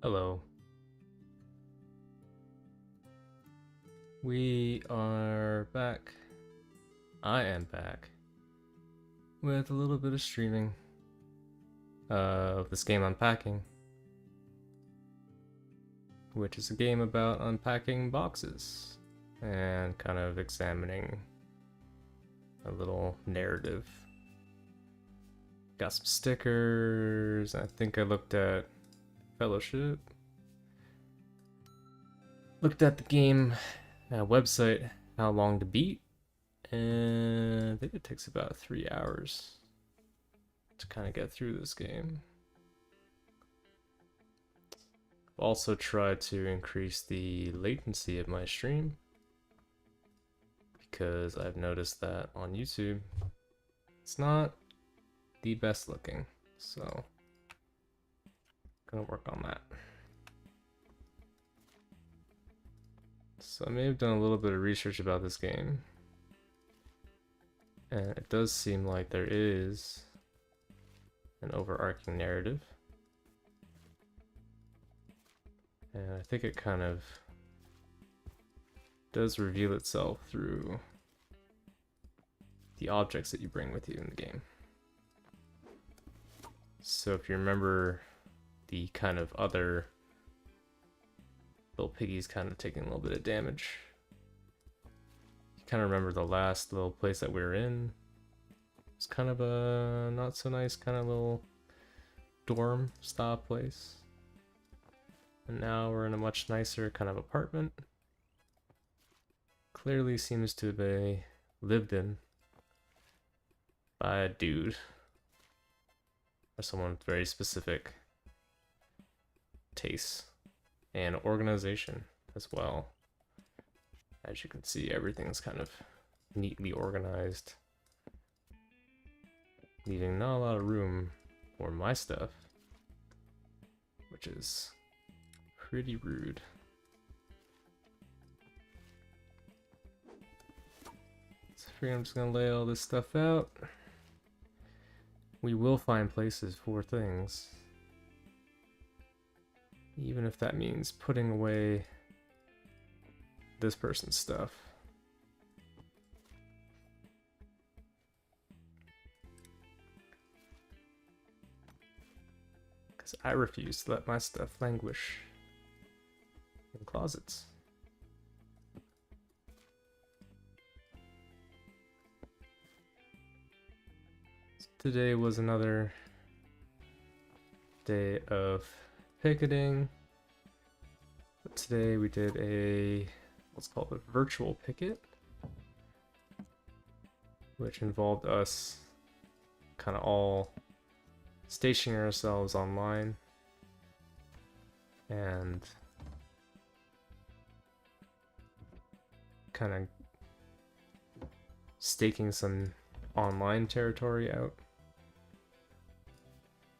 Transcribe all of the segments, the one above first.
Hello. We are back. I am back with a little bit of streaming of this game Unpacking, which is a game about unpacking boxes and kind of examining a little narrative. Got some stickers. I think I looked at Fellowship. Looked at the game website, how long to beat, and I think it takes about 3 hours to kind of get through this game. Also tried to increase the latency of my stream because I've noticed that on YouTube it's not the best looking, so gonna work on that. So I may have done a little bit of research about this game, and it does seem like there is an overarching narrative, and I think it kind of does reveal itself through the objects that you bring with you in the game. So if you remember the kind of other little piggies kind of taking a little bit of damage, you kind of remember the last little place that we were in. It's kind of a not so nice kind of little dorm style place. And now we're in a much nicer kind of apartment. Clearly seems to be lived in by a dude or someone with very specific tastes and organization as well. As you can see, everything's kind of neatly organized, leaving not a lot of room for my stuff, which is pretty rude. So I figure I'm just gonna lay all this stuff out. We will find places for things, even if that means putting away this person's stuff. Because I refuse to let my stuff languish in closets. So today was another day of picketing. But today we did a, what's called a virtual picket, which involved us kind of all stationing ourselves online and kind of staking some online territory out.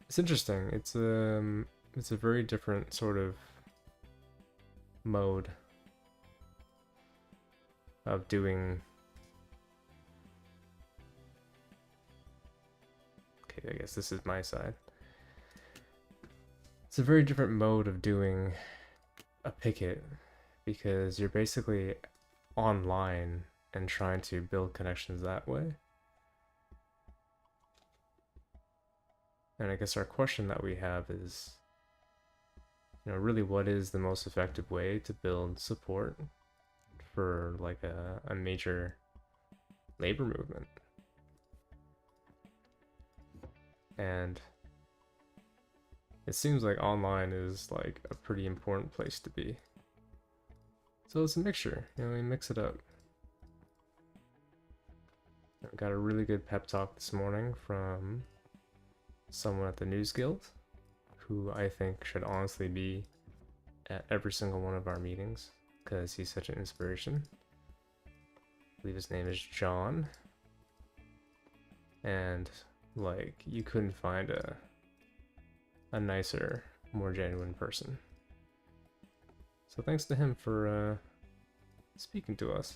It's interesting. It's a very different sort of mode of doing. Okay, I guess this is my side. It's a very different mode of doing a picket because you're basically online and trying to build connections that way. And I guess our question that we have is, really what is the most effective way to build support for like a major labor movement? And it seems like online is like a pretty important place to be. So it's a mixture, we mix it up. I got a really good pep talk this morning from someone at the News Guild, who I think should honestly be at every single one of our meetings because he's such an inspiration. I believe his name is John, and like you couldn't find a nicer, more genuine person. So thanks to him for speaking to us,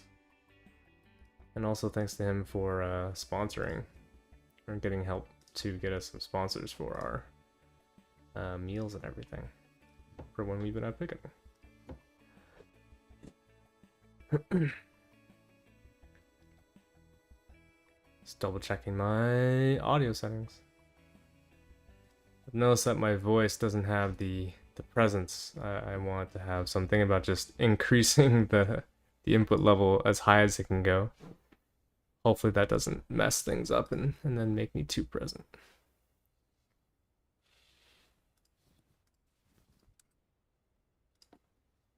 and also thanks to him for sponsoring or getting help to get us some sponsors for our meals and everything. for when we've been out picking. Just double checking my audio settings. I've noticed that my voice doesn't have the presence I want to have, so I'm thinking about just increasing the input level as high as it can go. Hopefully that doesn't mess things up and then make me too present.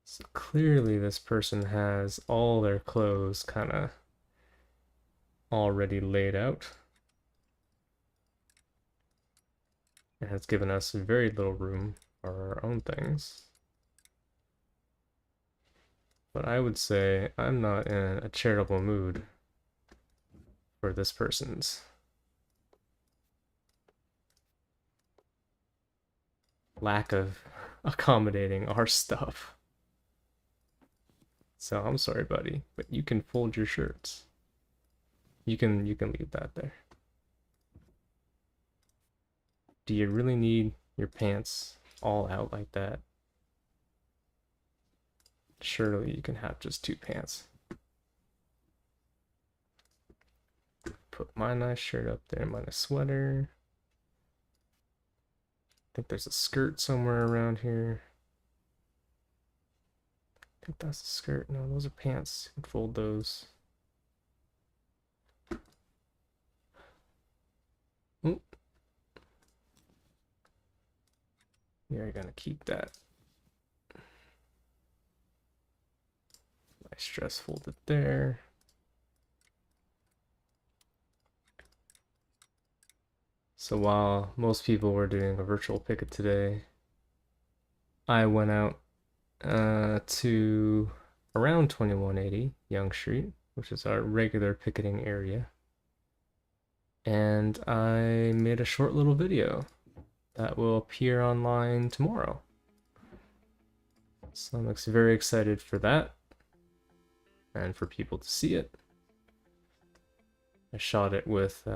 So clearly this person has all their clothes kind of already laid out. And has given us very little room for our own things. But I would say I'm not in a charitable mood for this person's lack of accommodating our stuff. So I'm sorry, buddy, but you can fold your shirts. You can leave that there. Do you really need your pants all out like that? Surely you can have just 2 pants. Put my nice shirt up there, my nice sweater. I think there's a skirt somewhere around here. I think that's a skirt. No, those are pants. You can fold those. Ooh. You're gonna keep that. Nice dress folded there. So while most people were doing a virtual picket today, I went out to around 2180 Young Street, which is our regular picketing area. And I made a short little video that will appear online tomorrow. So I'm very excited for that and for people to see it. I shot it with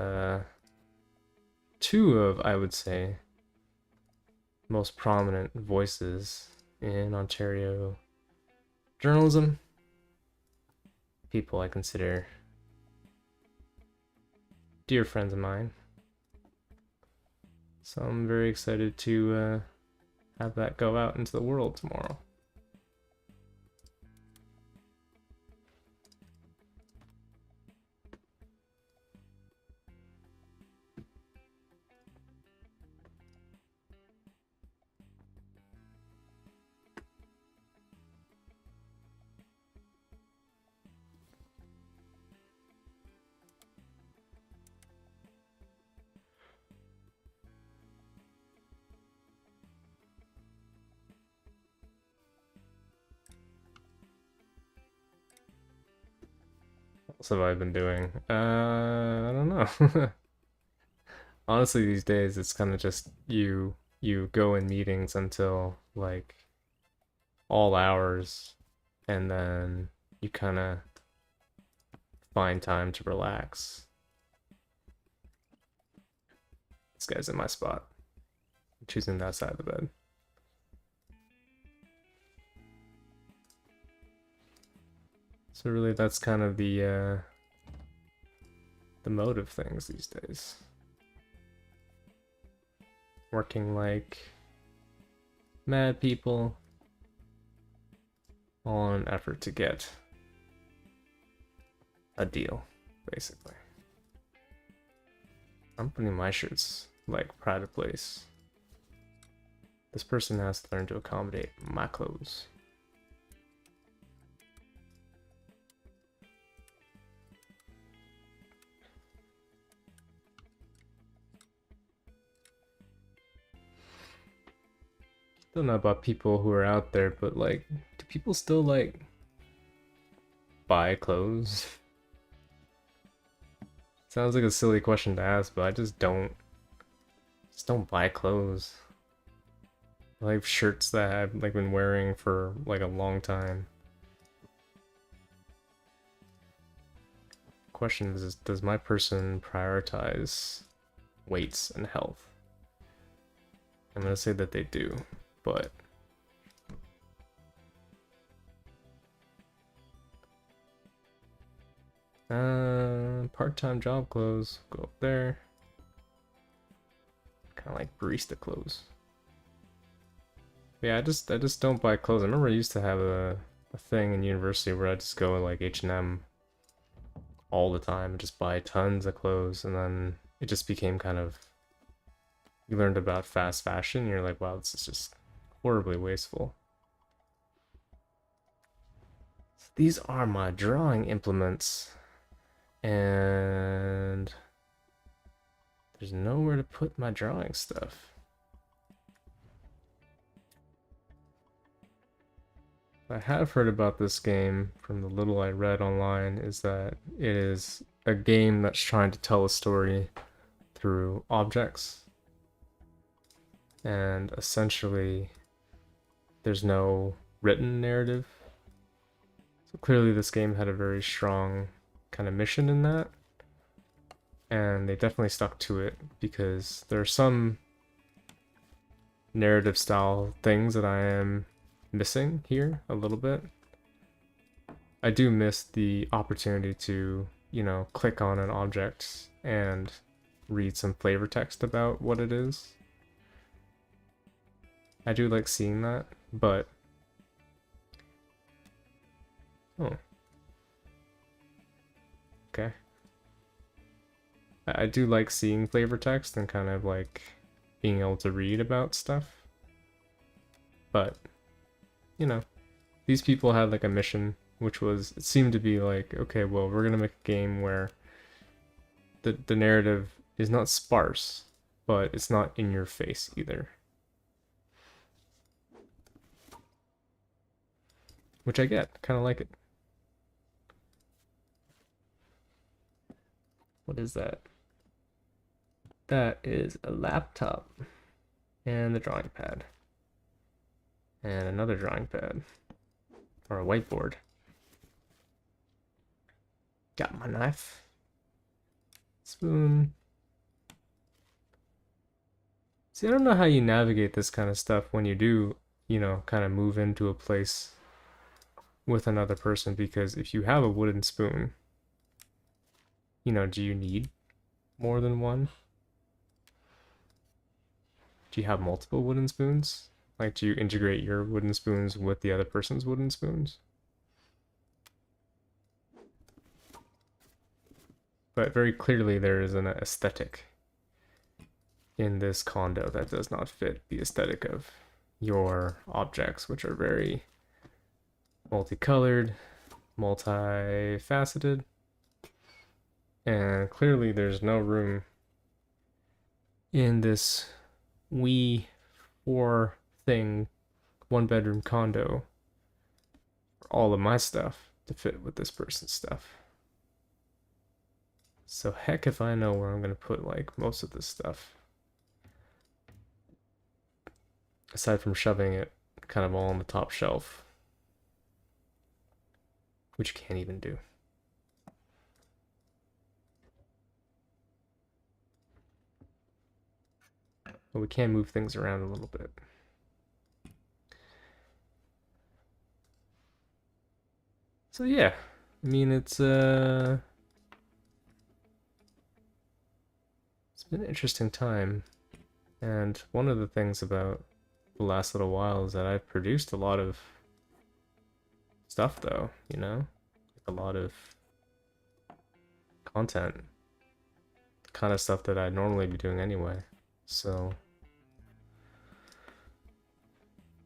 2 of, I would say, most prominent voices in Ontario journalism. People I consider dear friends of mine. So I'm very excited to have that go out into the world tomorrow. What have I been doing? I don't know. Honestly, these days it's kind of just you go in meetings until like all hours, and then you kind of find time to relax. This guy's in my spot. I'm choosing that side of the bed. So really, that's kind of the mode of things these days. Working like mad people, all in an effort to get a deal, basically. I'm putting my shirts like pride of place. This person has to learn to accommodate my clothes. Don't know about people who are out there, but like, do people still like buy clothes? Sounds like a silly question to ask, but I just don't buy clothes. I have shirts that I've like been wearing for like a long time. Question is, does my person prioritize weights and health? I'm gonna say that they do, but Part-time job clothes. Go up there. Kind of like barista clothes. Yeah, I just don't buy clothes. I remember I used to have a thing in university where I just go to like H&M all the time and just buy tons of clothes, and then it just became kind of, you learned about fast fashion and you're like, wow, this is just horribly wasteful. So these are my drawing implements, and there's nowhere to put my drawing stuff. I have heard about this game from the little I read online, is that it is a game that's trying to tell a story through objects, and essentially there's no written narrative. So clearly this game had a very strong kind of mission in that, and they definitely stuck to it, because there are some narrative style things that I am missing here a little bit. I do miss the opportunity to, you know, click on an object and read some flavor text about what it is. I do like seeing that, but oh, okay. I do like seeing flavor text and kind of like being able to read about stuff, but you know, these people had like a mission, which was, it seemed to be like, okay, well, we're gonna make a game where the narrative is not sparse, but it's not in your face either. Which I get, kind of like it. What is that? That is a laptop and the drawing pad and another drawing pad, or a whiteboard. Got my knife, spoon. See, I don't know how you navigate this kind of stuff when you do, you know, kind of move into a place with another person, because if you have a wooden spoon, you know, do you need more than one? Do you have multiple wooden spoons? Like, do you integrate your wooden spoons with the other person's wooden spoons? But very clearly there is an aesthetic in this condo that does not fit the aesthetic of your objects, which are very multicolored, multifaceted, and clearly there's no room in this wee four thing, one bedroom condo for all of my stuff to fit with this person's stuff. So heck if I know where I'm gonna put like most of this stuff, aside from shoving it kind of all on the top shelf, which you can't even do. But we can move things around a little bit. So yeah, I mean, it's been an interesting time, and one of the things about the last little while is that I've produced a lot of stuff, though, you know, like a lot of content, the kind of stuff that I'd normally be doing anyway. So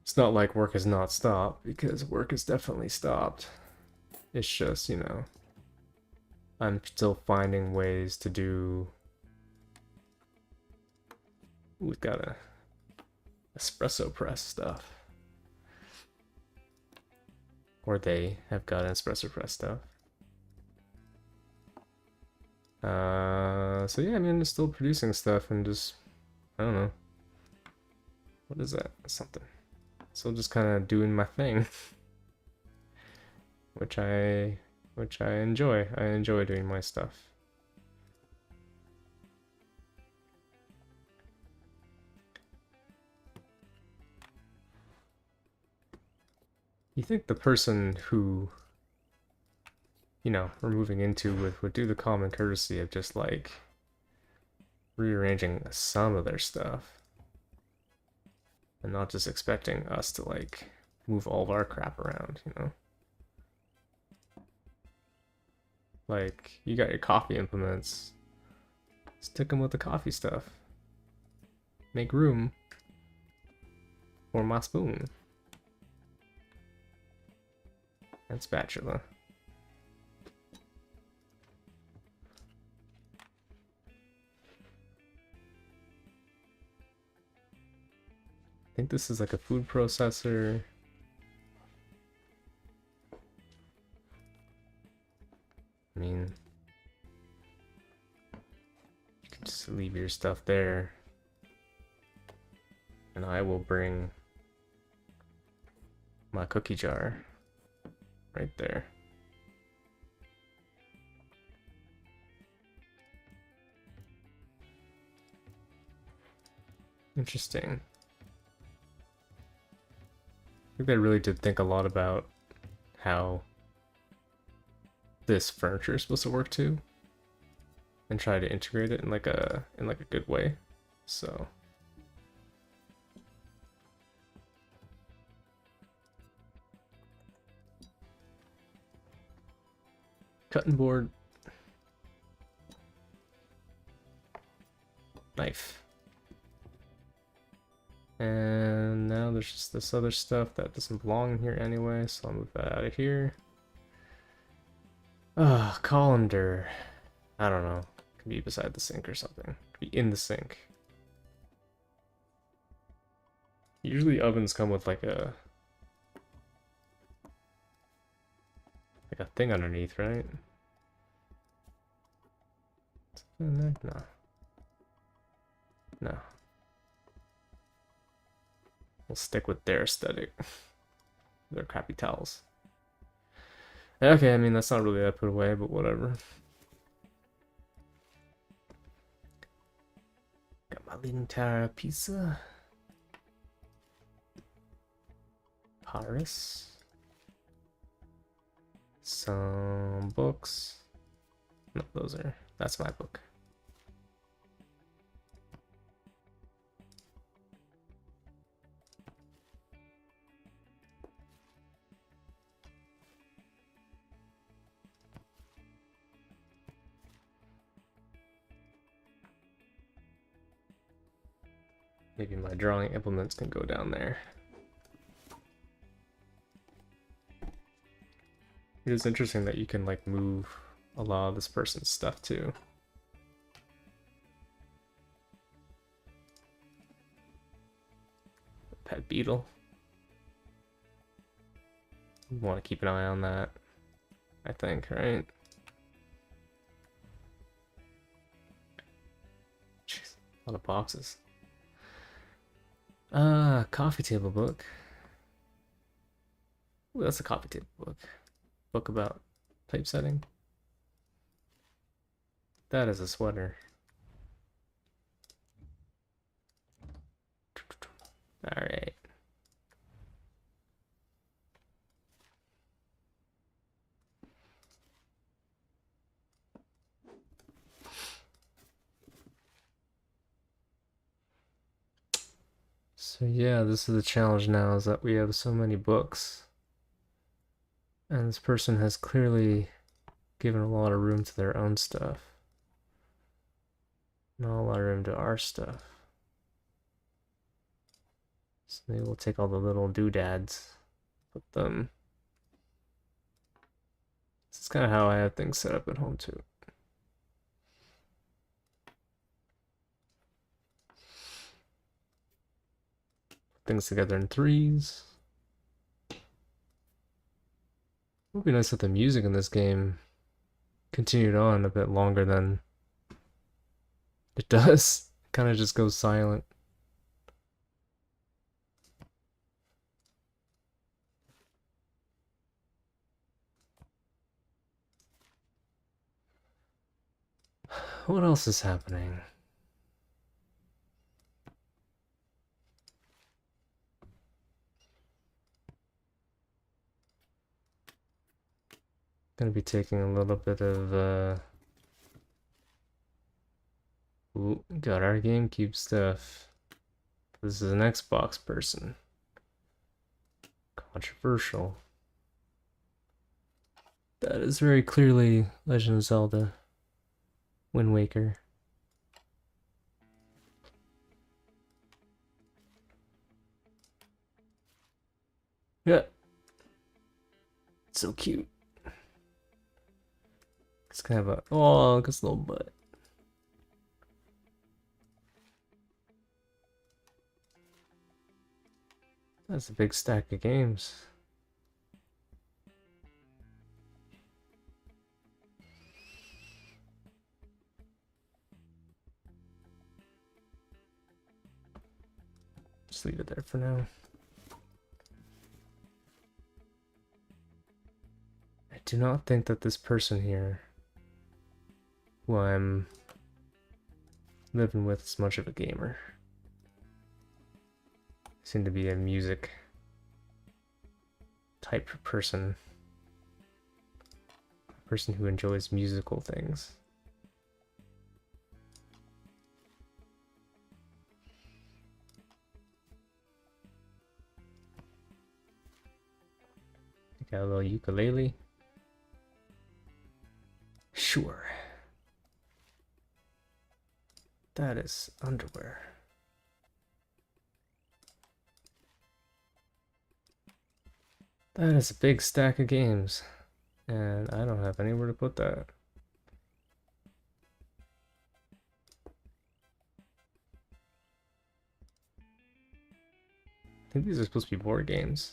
it's not like work has not stopped, because work has definitely stopped. It's just, you know, I'm still finding ways to do. We've got a espresso press stuff, or they have got an espresso press stuff. So yeah, I mean, I'm still producing stuff and just, I don't know. What is that? Something. Still just kind of doing my thing, which I enjoy. I enjoy doing my stuff. You think the person who you know, we're moving into would do the common courtesy of just like rearranging some of their stuff and not just expecting us to like move all of our crap around, you know? Like, you got your coffee implements, stick them with the coffee stuff. Make room for my spoon and spatula. I think this is like a food processor. I mean, you can just leave your stuff there. And I will bring my cookie jar right there. Interesting. I think they really did think a lot about how this furniture is supposed to work too, and try to integrate it in like a good way. So cutting board, knife, and now there's just this other stuff that doesn't belong here anyway, so I'll move that out of here. Colander. I don't know. Could be beside the sink or something. Could be in the sink. Usually ovens come with like a thing underneath, right? No. No. We'll stick with their aesthetic. Their crappy towels. Okay, I mean that's not really that put away, but whatever. Got my Leaning Tower of Pisa. Paris. Some books. No, that's my book. Maybe my drawing implements can go down there. It is interesting that you can like move a lot of this person's stuff too. Pet beetle. You want to keep an eye on that, I think, right? Jeez, a lot of boxes. Coffee table book. Ooh, that's a coffee table book. Book about typesetting. That is a sweater. All right. So yeah, this is the challenge now, is that we have so many books. And this person has clearly given a lot of room to their own stuff. Not a lot of room to our stuff. So maybe we'll take all the little doodads, put them. This is kind of how I have things set up at home too. Put things together in threes. It would be nice if the music in this game continued on a bit longer than it does. It kind of just goes silent. What else is happening? Gonna be taking a little bit of ooh, got our GameCube stuff. This is an Xbox person. Controversial. That is very clearly Legend of Zelda Wind Waker. Yeah. So cute. It's kind of a, oh, look at his little butt. That's a big stack of games. Just leave it there for now. I do not think that this person here, who I'm living with, is much of a gamer. Seem to be a music type person. A person who enjoys musical things. Got a little ukulele. Sure. That is underwear. That is a big stack of games. And I don't have anywhere to put that. I think these are supposed to be board games.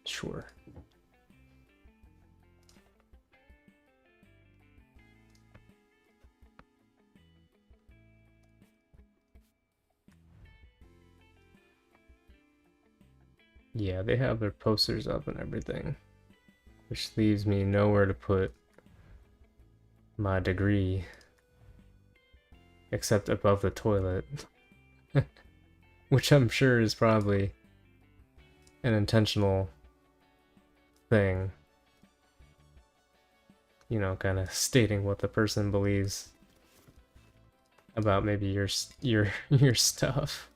Sure. Yeah, they have their posters up and everything, which leaves me nowhere to put my degree except above the toilet, which I'm sure is probably an intentional thing. You know, kind of stating what the person believes about maybe your your stuff.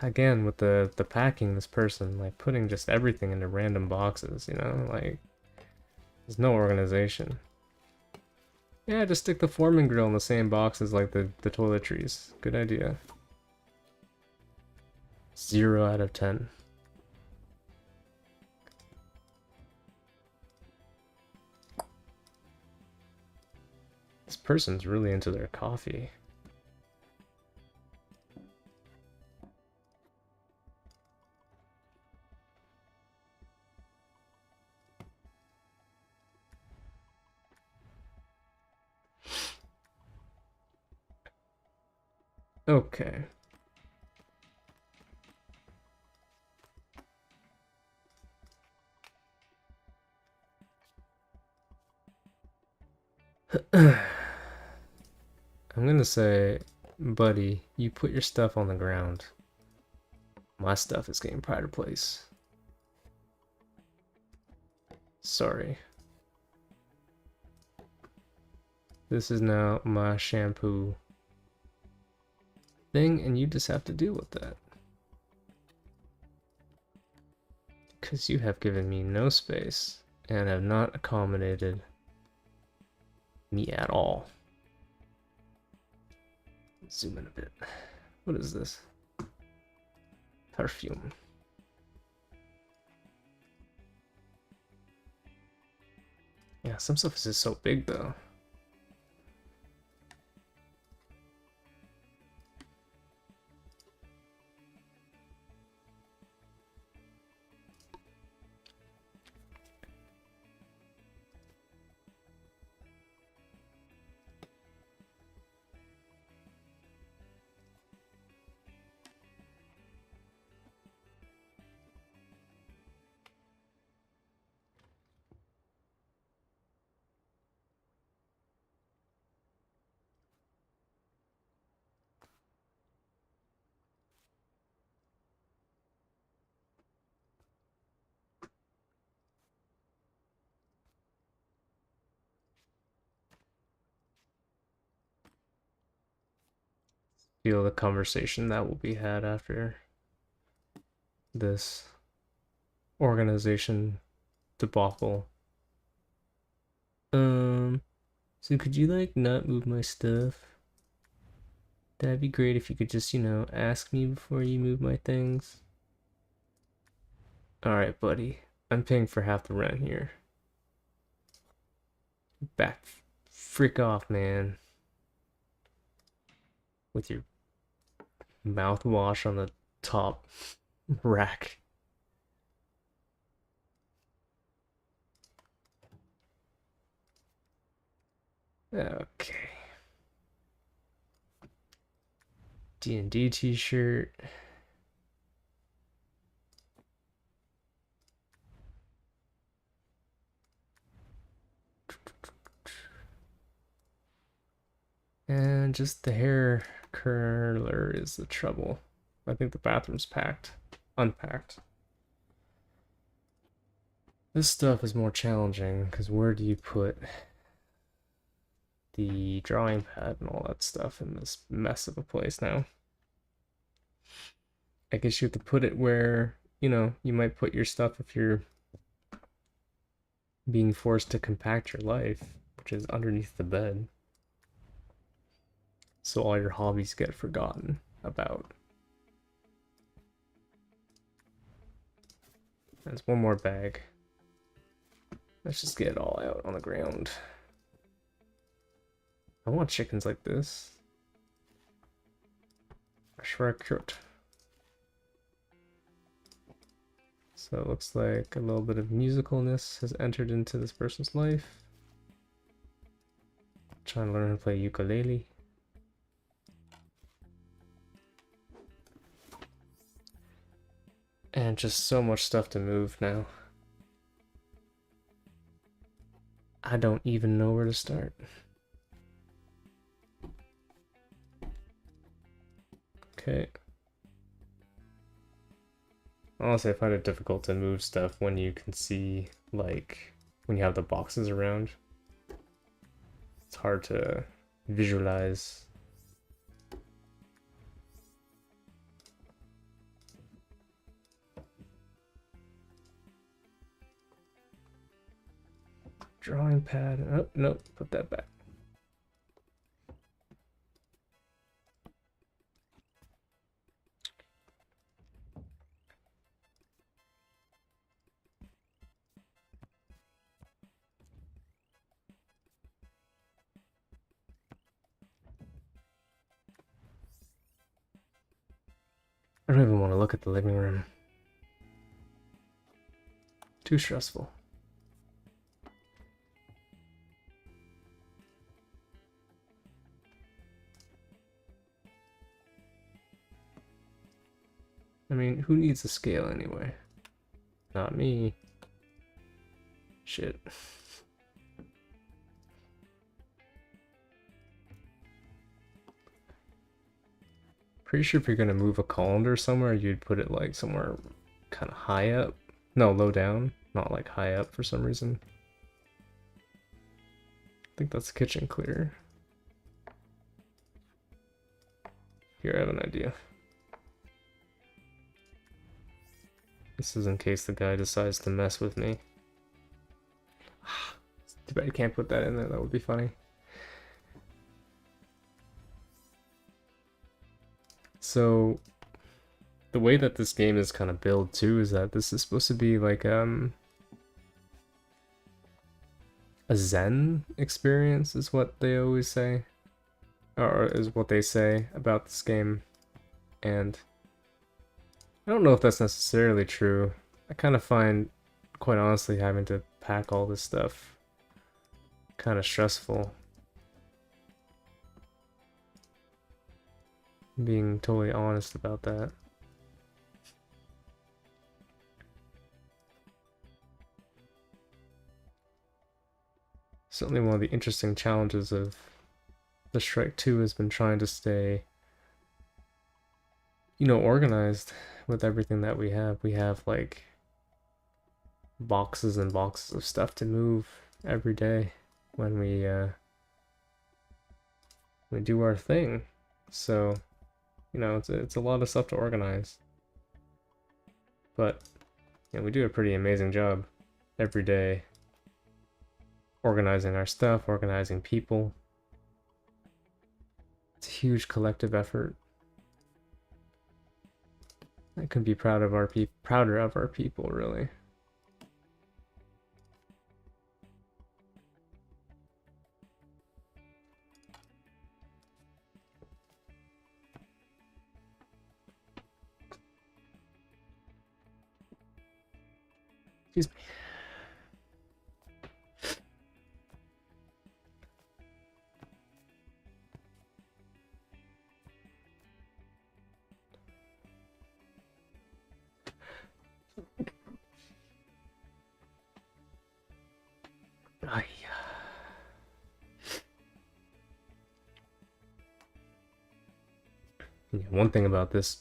Again, with the packing, this person like putting just everything into random boxes, you know, like there's no organization. Yeah, just stick the Foreman grill in the same box as like the toiletries. Good idea. 0 out of 10. This person's really into their coffee. Okay. I'm gonna say, buddy, you put your stuff on the ground. My stuff is getting pride of place. Sorry. This is now my shampoo thing, and you just have to deal with that. Because you have given me no space and have not accommodated me at all. Zoom in a bit. What is this? Perfume. Yeah, some stuff is just so big though. feel the conversation that will be had after this organization debacle. So could you like not move my stuff? That'd be great if you could just, ask me before you move my things. Alright, buddy. I'm paying for half the rent here. Back frick off, man. With your mouthwash on the top rack. Okay. D&D t-shirt. And just the hair curler is the trouble. I think the bathroom's unpacked. This stuff is more challenging because where do you put the drawing pad and all that stuff in this mess of a place now? I guess you have to put it where, you might put your stuff if you're being forced to compact your life, which is underneath the bed. So all your hobbies get forgotten about. There's one more bag. Let's just get it all out on the ground. I want chickens like this. I sure I could. So it looks like a little bit of musicalness has entered into this person's life. Trying to learn how to play ukulele. And just so much stuff to move now. I don't even know where to start. Okay. Honestly, I find it difficult to move stuff when you can see, like, when you have the boxes around. It's hard to visualize. Drawing pad. Oh, no, put that back. I don't even want to look at the living room. Too stressful. I mean, who needs a scale anyway? Not me. Shit. Pretty sure if you're gonna move a colander somewhere, you'd put it like somewhere kind of high up. No, low down, not like high up for some reason. I think that's kitchen clear. Here, I have an idea. This is in case the guy decides to mess with me. Too bad you can't put that in there, that would be funny. So, the way that this game is kind of built too is that this is supposed to be like a Zen experience is what they always say, or is what they say about this game, and I don't know if that's necessarily true. I kind of find, quite honestly, having to pack all this stuff kind of stressful. Being totally honest about that. Certainly one of the interesting challenges of the Strike 2 has been trying to stay, organized with everything that we have. We have like boxes and boxes of stuff to move every day when we do our thing. So You know, it's a lot of stuff to organize. But yeah, we do a pretty amazing job every day organizing our stuff, organizing people. It's a huge collective effort. I could be prouder of our people, really. Excuse me. Ay. Yeah, one thing about this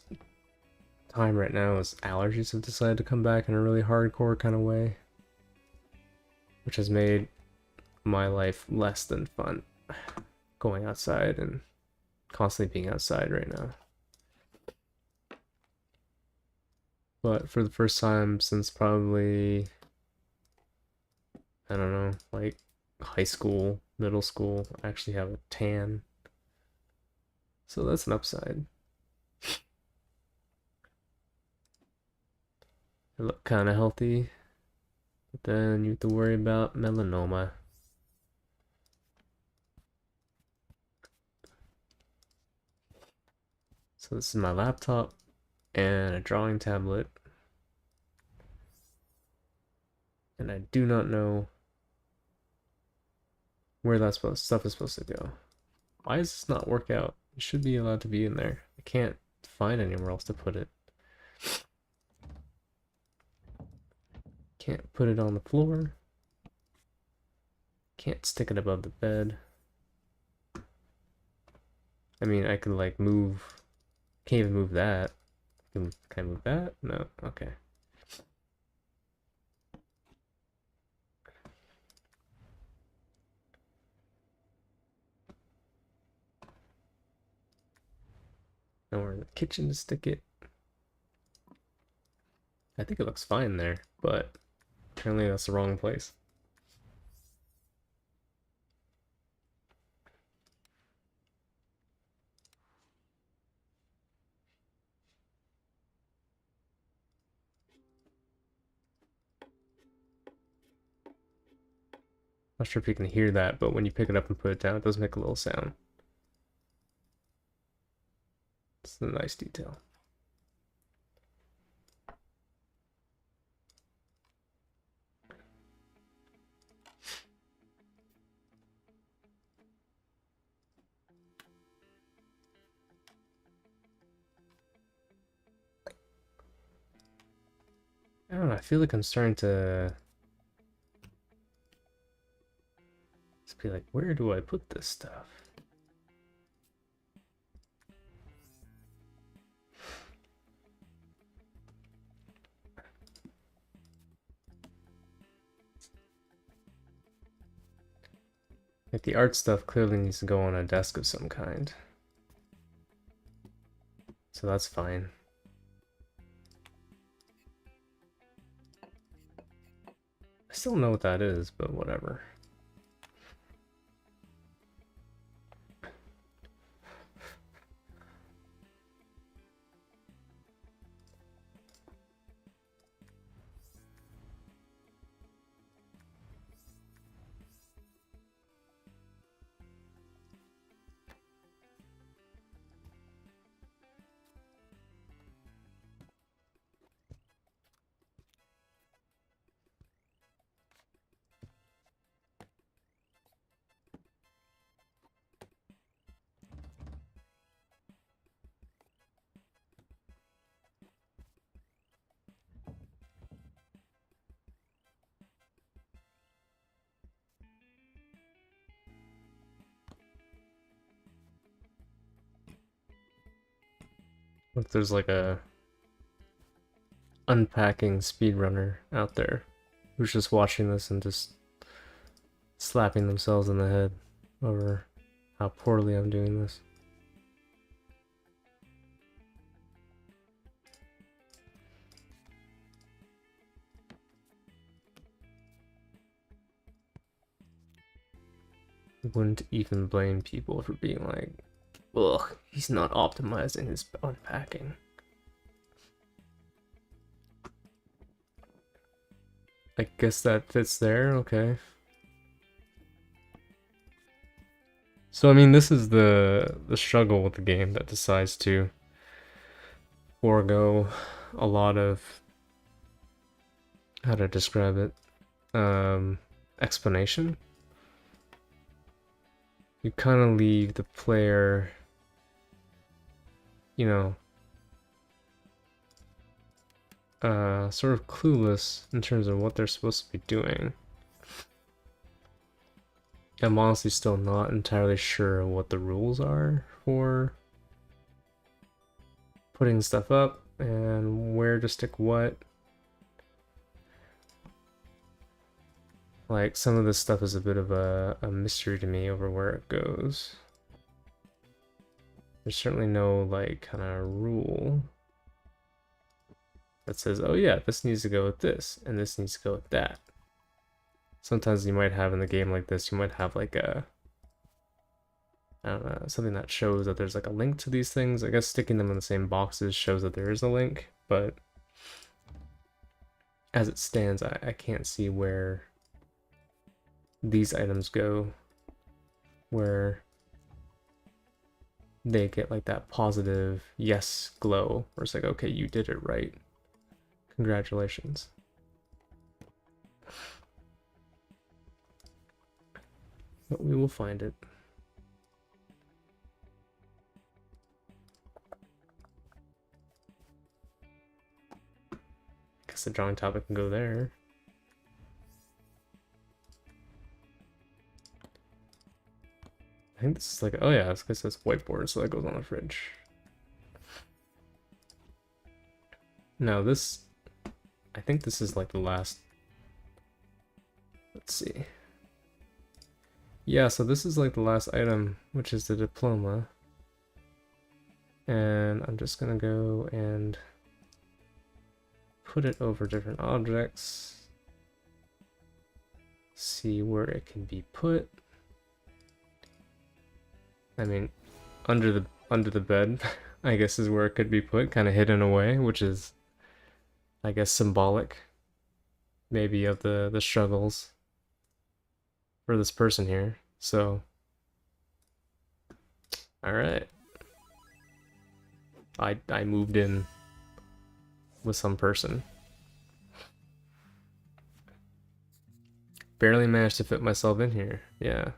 time right now is allergies have decided to come back in a really hardcore kind of way, which has made my life less than fun going outside and constantly being outside right now. But for the first time since probably, I don't know, like high school, middle school, I actually have a tan. So that's an upside. I look kind of healthy, but then you have to worry about melanoma. So this is my laptop and a drawing tablet. And I do not know where that stuff is supposed to go. Why does this not work out? It should be allowed to be in there. I can't find anywhere else to put it. Can't put it on the floor. Can't stick it above the bed. I mean, I could like move. Can't even move that. Can I move that? No. Okay. Nowhere in the kitchen to stick it. I think it looks fine there, but apparently that's the wrong place. Not sure if you can hear that, but when you pick it up and put it down, it does make a little sound. It's a nice detail. I don't know, I feel like I'm starting to just be like, where do I put this stuff? Like the art stuff clearly needs to go on a desk of some kind. So that's fine. I still don't know what that is, but whatever. What if there's like a unpacking speedrunner out there who's just watching this and just slapping themselves in the head over how poorly I'm doing this? Wouldn't even blame people for being like, ugh, he's not optimizing his unpacking. I guess that fits there, okay. So I mean, this is the struggle with the game that decides to forego a lot of, how to describe it, explanation. You kind of leave the player, you know, sort of clueless in terms of what they're supposed to be doing. I'm honestly still not entirely sure what the rules are for putting stuff up and where to stick what. Like, some of this stuff is a bit of a mystery to me over where it goes. There's certainly no, like, kind of rule that says, oh yeah, this needs to go with this, and this needs to go with that. Sometimes you might have in the game like this, you might have like a, I don't know, something that shows that there's like a link to these things. I guess sticking them in the same boxes shows that there is a link, but as it stands, I can't see where these items go, where they get like that positive yes glow, where it's like, okay, you did it right. Congratulations. But we will find it. Guess the drawing topic can go there. I think this is like, oh yeah, this guy says whiteboard, so that goes on the fridge. Now this, I think this is like the last, let's see. Yeah, so this is like the last item, which is the diploma. And I'm just gonna go and put it over different objects. See where it can be put. I mean, under the bed, I guess is where it could be put, kind of hidden away, which is, I guess, symbolic, maybe, of the struggles for this person here. So, all right, I moved in with some person. Barely managed to fit myself in here. Yeah,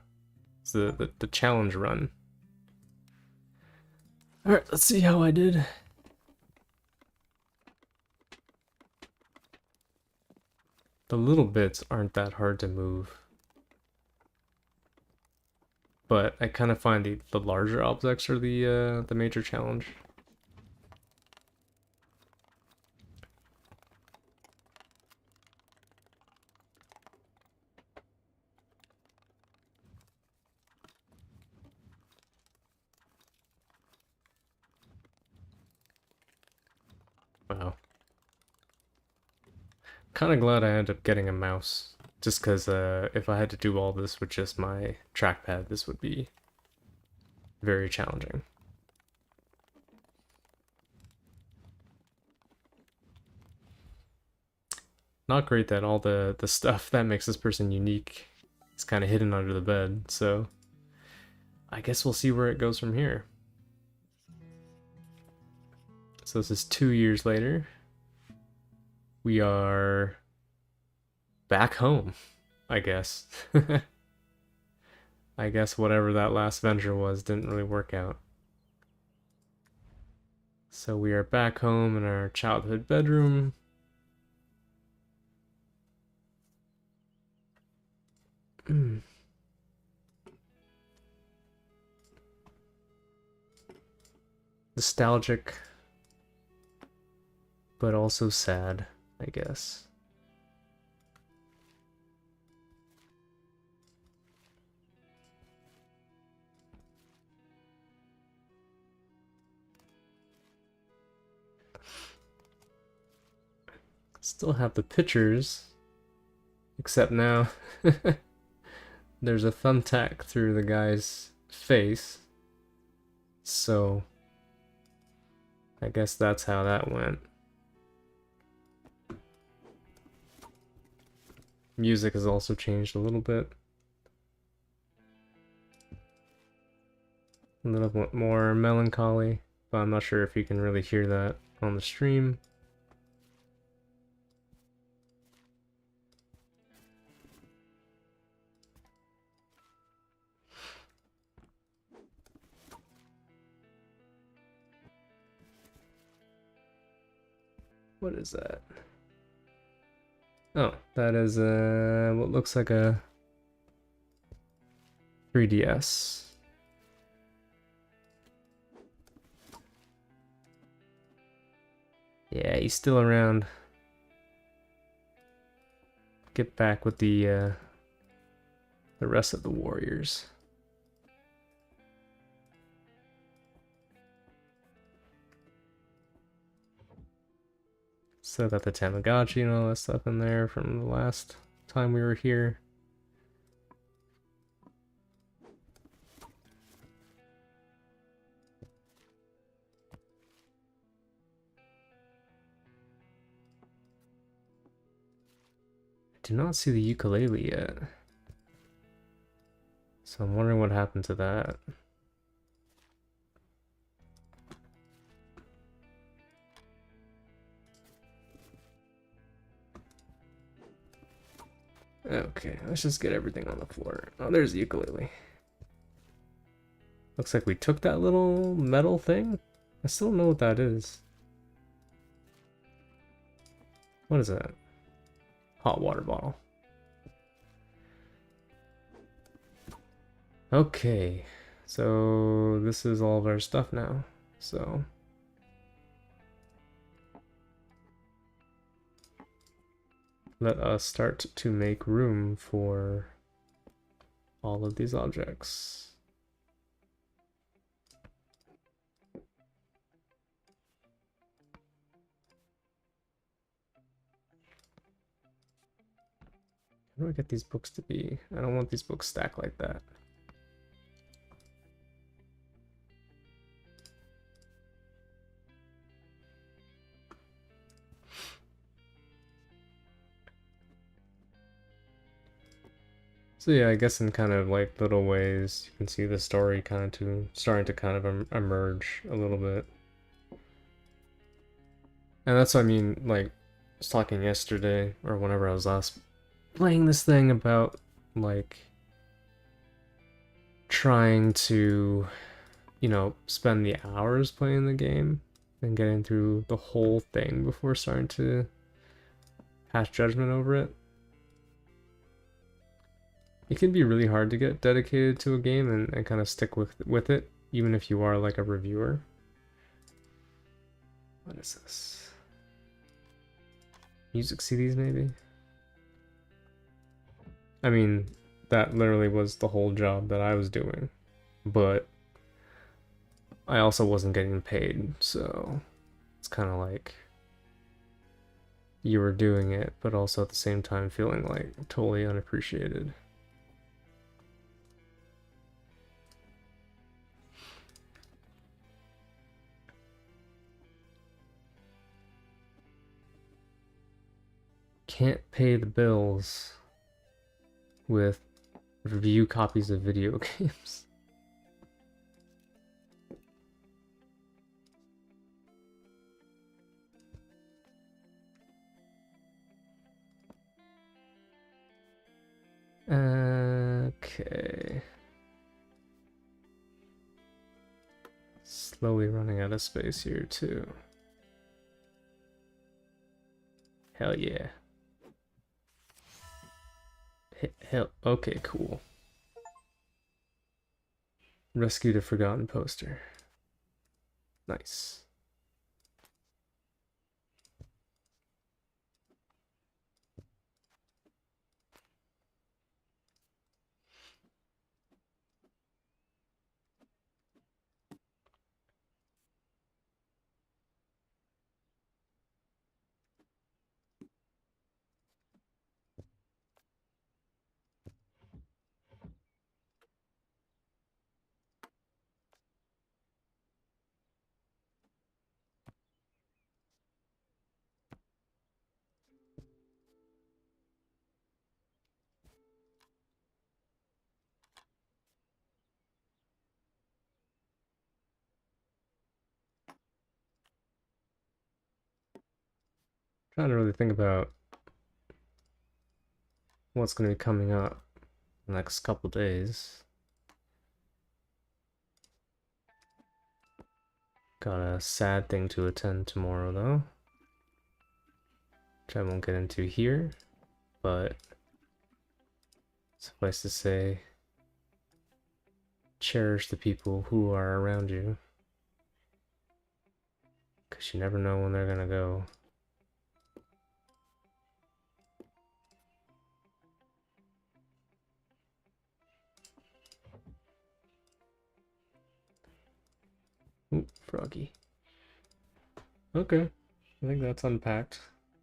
it's the challenge run. All right, let's see how I did. The little bits aren't that hard to move, but I kind of find the larger objects are the major challenge. Wow. Kind of glad I ended up getting a mouse, just because if I had to do all this with just my trackpad, this would be very challenging. Not great that all the stuff that makes this person unique is kind of hidden under the bed, so I guess we'll see where it goes from here. So this is 2 years later. We are back home, I guess. I guess whatever that last venture was didn't really work out. So we are back home in our childhood bedroom. Nostalgic, but also sad, I guess. Still have the pictures, except now there's a thumbtack through the guy's face. So I guess that's how that went. Music has also changed a little bit. A little bit more melancholy, but I'm not sure if you can really hear that on the stream. What is that? Oh, that is what looks like a 3DS. Yeah, he's still around. Get back with the rest of the warriors. Still got the Tamagotchi and all that stuff in there from the last time we were here. I do not see the ukulele yet. So I'm wondering what happened to that. Okay, let's just get everything on the floor. Oh, there's the ukulele. Looks like we took that little metal thing. I still don't know what that is. What is that? Hot water bottle. Okay, so this is all of our stuff now. So let us start to make room for all of these objects. How do I get these books to be? I don't want these books stacked like that. So yeah, I guess in kind of like little ways, you can see the story kind of starting to kind of emerge a little bit. And that's what I mean, like, I was talking yesterday, or whenever I was last playing this thing about, like, trying to, you know, spend the hours playing the game and getting through the whole thing before starting to pass judgment over it. It can be really hard to get dedicated to a game and kind of stick with it, even if you are like a reviewer. What is this? Music CDs, maybe? I mean, that literally was the whole job that I was doing. But I also wasn't getting paid, so it's kind of like you were doing it, but also at the same time feeling like totally unappreciated. Can't pay the bills with review copies of video games. Okay. Slowly running out of space here too. Hell yeah. Hell, okay, cool. Rescued a forgotten poster. Nice. Trying to really think about what's going to be coming up the next couple days. Got a sad thing to attend tomorrow, though, which I won't get into here, but suffice to say, cherish the people who are around you, because you never know when they're gonna go. Ooh, froggy. Okay, I think that's unpacked.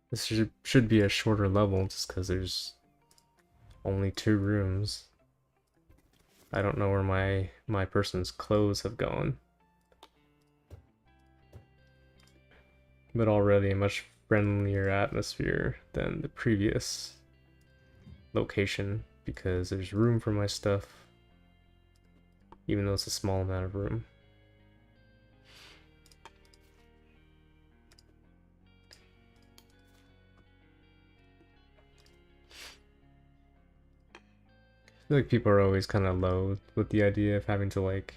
This should be a shorter level just because there's only 2 rooms. I don't know where my person's clothes have gone. But already a much friendlier atmosphere than the previous location because there's room for my stuff, even though it's a small amount of room. I feel like people are always kind of loath with the idea of having to like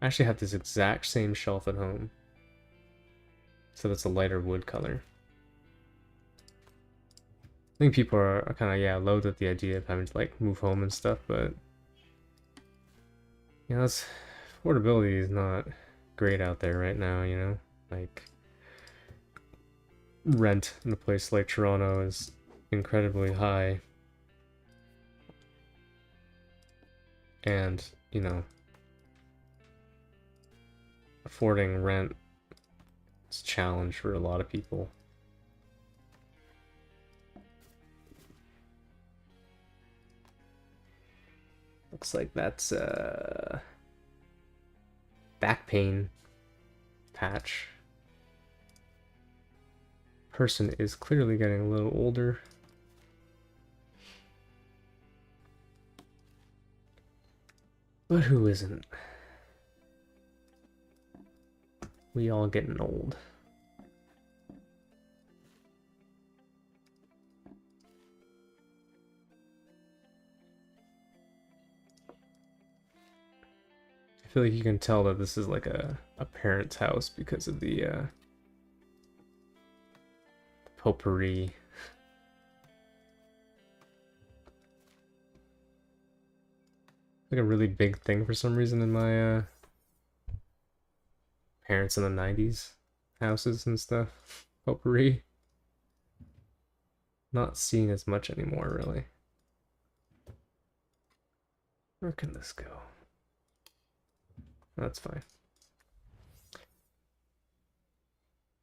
actually have this exact same shelf at home. So that's a lighter wood color. I think people are kind of, yeah, loath at the idea of having to like move home and stuff, but you know, affordability is not great out there right now, you know? Like rent in a place like Toronto is incredibly high. And, you know, affording rent is a challenge for a lot of people. Looks like that's back pain patch. Person is clearly getting a little older. But who isn't? We all getting old. I feel like you can tell that this is like a parent's house because of the potpourri. Like a really big thing for some reason in my parents in the 90s houses and stuff. Potpourri. Not seen as much anymore, really. Where can this go? That's fine.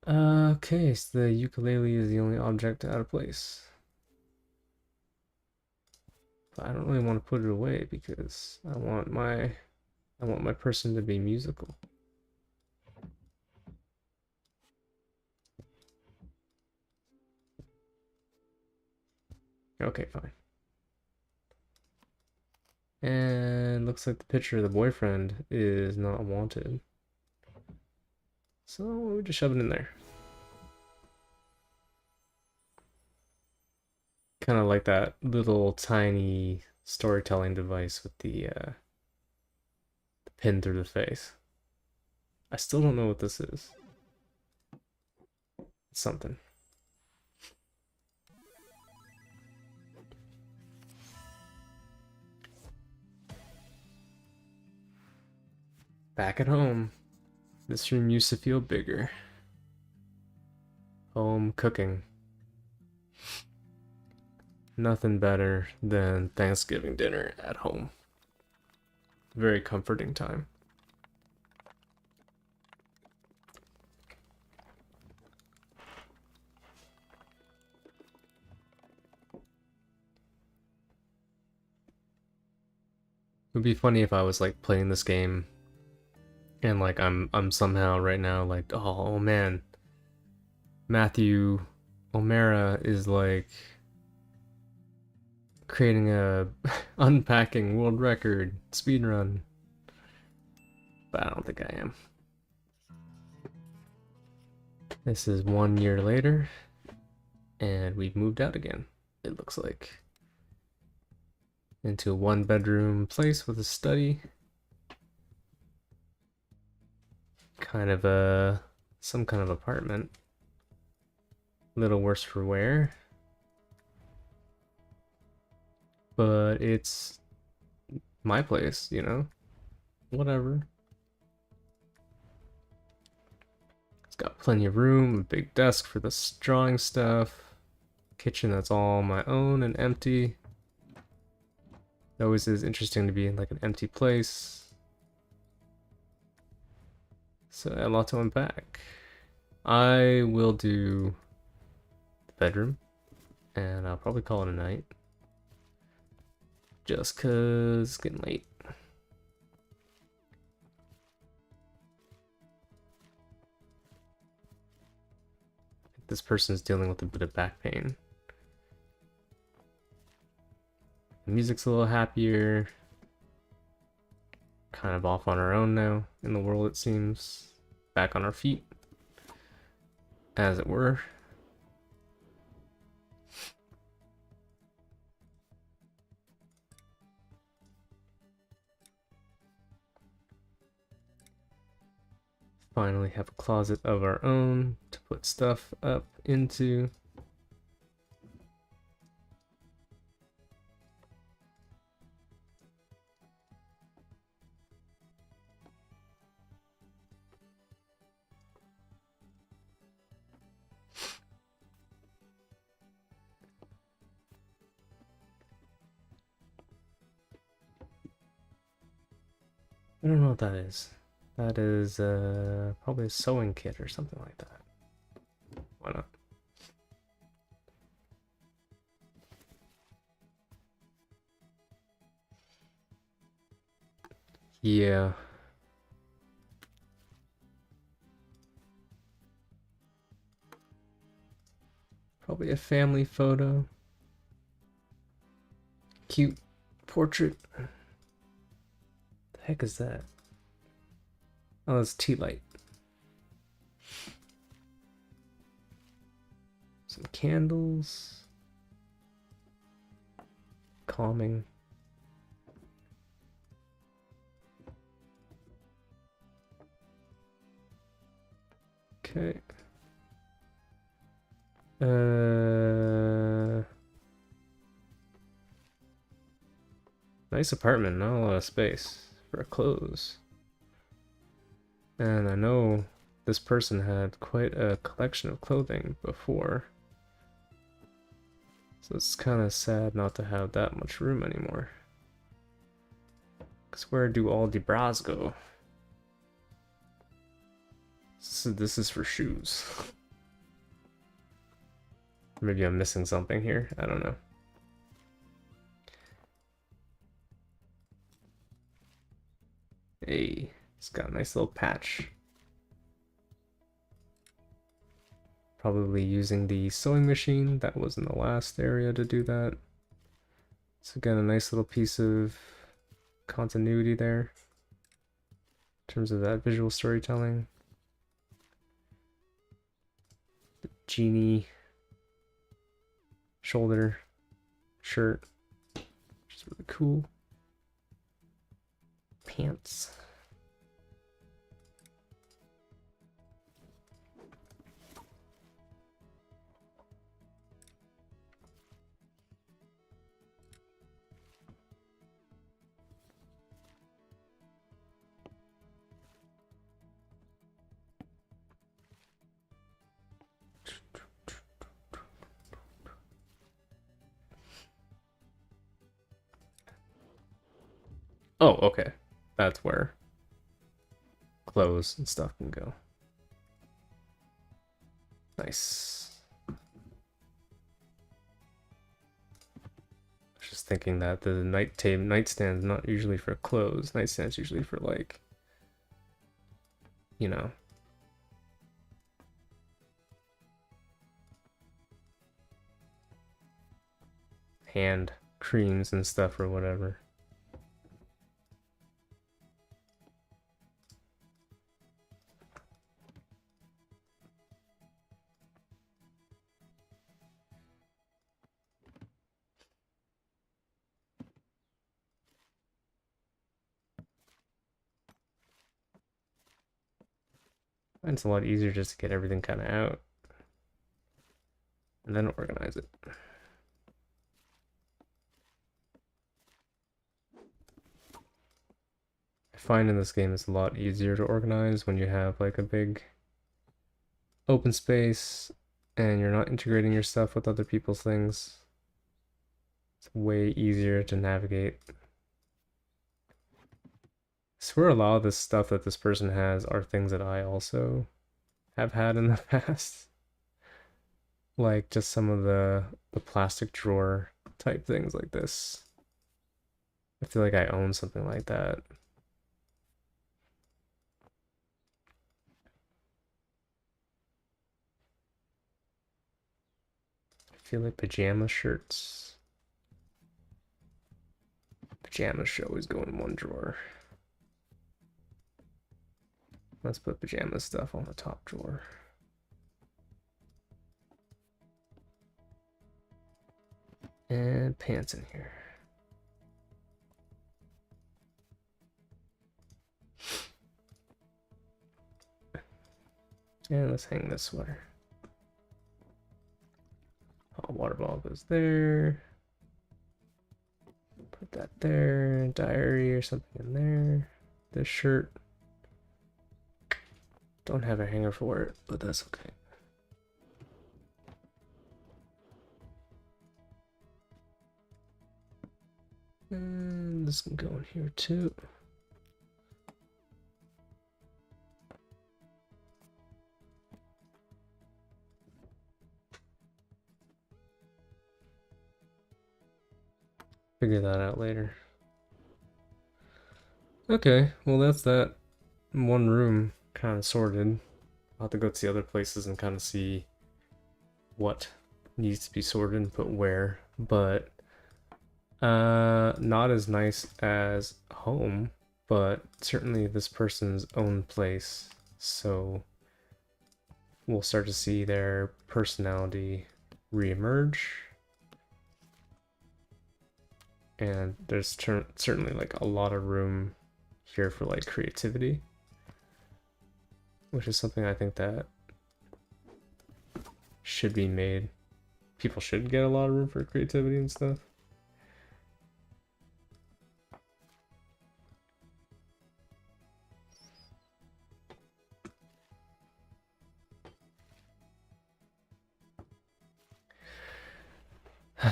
Okay, so the ukulele is the only object out of place. But I don't really want to put it away because I want my person to be musical. Okay, fine. And looks like the picture of the boyfriend is not wanted. So we just shove it in there. Kind of like that little tiny storytelling device with the pin through the face. I still don't know what this is. It's something. Back at home. This room used to feel bigger. Home cooking. Nothing better than Thanksgiving dinner at home. Very comforting time. It would be funny if I was like playing this game and like I'm somehow right now like, oh man, Matthew O'Mara is like creating a unpacking world record speedrun. But I don't think I am. This is 1 year later. And we've moved out again, it looks like. Into a 1-bedroom place with a study. Kind of some kind of apartment. A little worse for wear. But it's my place, you know? Whatever. It's got plenty of room, a big desk for the drawing stuff. Kitchen that's all my own and empty. It always is interesting to be in like an empty place. So a lot to unpack. I will do the bedroom, and I'll probably call it a night. Just cause it's getting late. This person's dealing with a bit of back pain. The music's a little happier. Kind of off on our own now in the world, it seems. Back on our feet, as it were. Finally have a closet of our own to put stuff up into. I don't know what that is. That is probably a sewing kit or something like that. Why not? Yeah. Probably a family photo. Cute portrait. The heck is that? Oh, it's tea light. Some candles. Calming. Okay. Nice apartment, not a lot of space for clothes. And I know this person had quite a collection of clothing before. So it's kind of sad not to have that much room anymore. Because where do all the bras go? So this is for shoes. Maybe I'm missing something here. I don't know. Hey, it's got a nice little patch. Probably using the sewing machine. That was in the last area to do that. So again, a nice little piece of continuity there in terms of that visual storytelling. The genie shoulder shirt, which is really cool. Pants. Oh, okay. That's where clothes and stuff can go. Nice. Just thinking that the nightstand's not usually for clothes. Nightstand's usually for, like, you know, hand creams and stuff or whatever. And it's a lot easier just to get everything kind of out and then organize it. I find in this game it's a lot easier to organize when you have like a big open space and you're not integrating your stuff with other people's things. It's way easier to navigate. I swear a lot of this stuff that this person has are things that I also have had in the past. Like just some of the plastic drawer type things like this. I feel like I own something like that. I feel like pajama shirts. Pajamas should always go in one drawer. Let's put pajama stuff on the top drawer. And pants in here. And let's hang this sweater. Hot water bottle goes there. Put that there. Diary or something in there. This shirt. Don't have a hanger for it, but that's okay. And this can go in here too. Figure that out later. Okay, well that's that one room kind of sorted. I'll have to go to the other places and kind of see what needs to be sorted and put where, but not as nice as home, but certainly this person's own place, so we'll start to see their personality reemerge. And there's certainly like a lot of room here for like creativity, which is something I think that should be made. People should get a lot of room for creativity and stuff.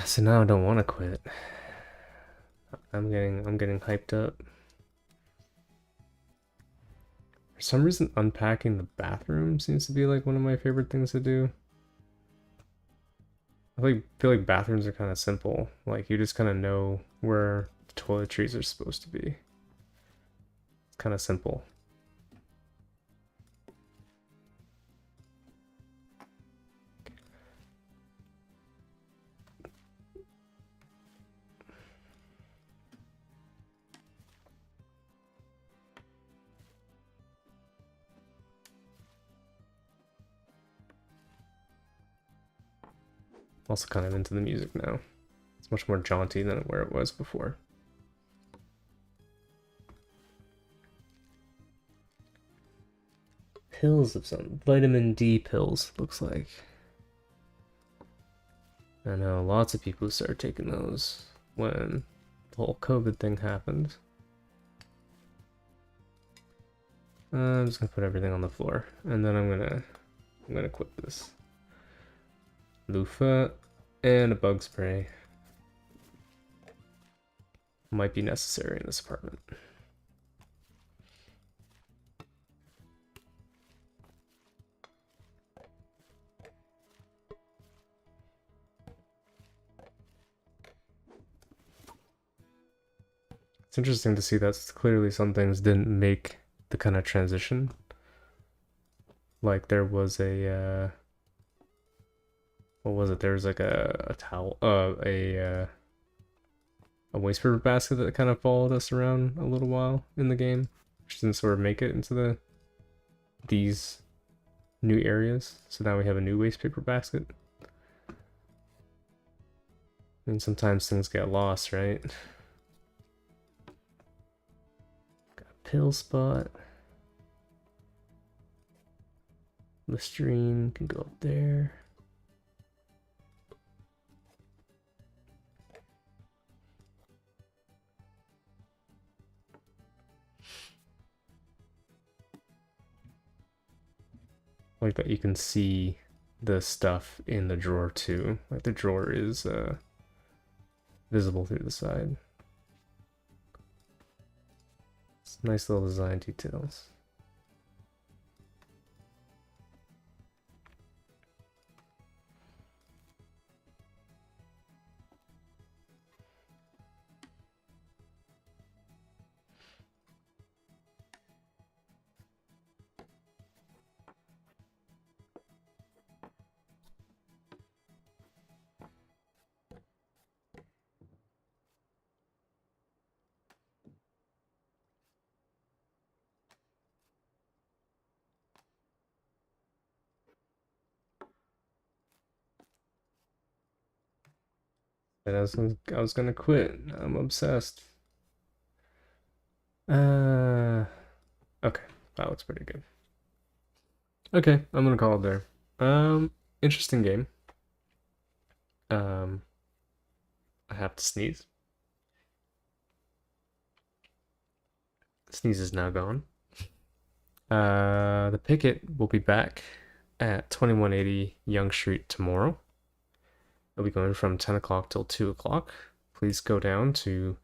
So now I don't want to quit. I'm getting hyped up. For some reason, unpacking the bathroom seems to be like one of my favorite things to do. I feel like bathrooms are kind of simple. Like you just kind of know where the toiletries are supposed to be. It's kind of simple. Also kind of into the music now. It's much more jaunty than where it was before. Pills of some vitamin D pills, looks like. I know lots of people who started taking those when the whole COVID thing happened. I'm just gonna put everything on the floor, and then I'm gonna equip this loofah and a bug spray. Might be necessary in this apartment. It's interesting to see that clearly some things didn't make the kind of transition. Like there was a what was it? There was like a towel, a waste paper basket that kind of followed us around a little while in the game, which didn't sort of make it into these new areas. So now we have a new waste paper basket. I mean, sometimes things get lost, right? Got a pill spot. the stream can go up there. Like that you can see the stuff in the drawer too. Like the drawer is visible through the side. It's nice little design details. And I was gonna quit. I'm obsessed. Okay, that looks pretty good. Okay, I'm gonna call it there. Interesting game. I have to sneeze. Sneeze is now gone. The picket will be back at 2180 Young Street tomorrow. I'll be going from 10 o'clock till 2 o'clock. Please go down to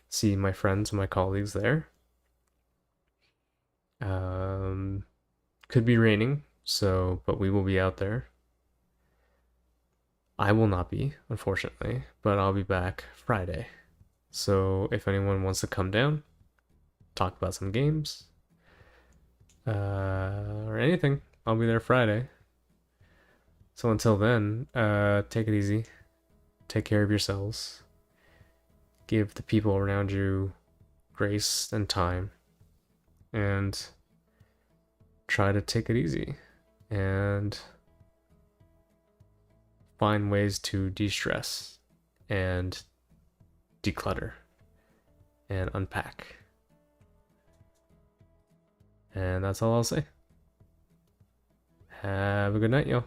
see my friends and my colleagues there. Could be raining, but we will be out there. I will not be, unfortunately, but I'll be back Friday. So if anyone wants to come down, talk about some games, or anything, I'll be there Friday. So until then, take it easy. Take care of yourselves. Give the people around you grace and time. And try to take it easy. And find ways to de-stress and declutter and unpack. And that's all I'll say. Have a good night, y'all.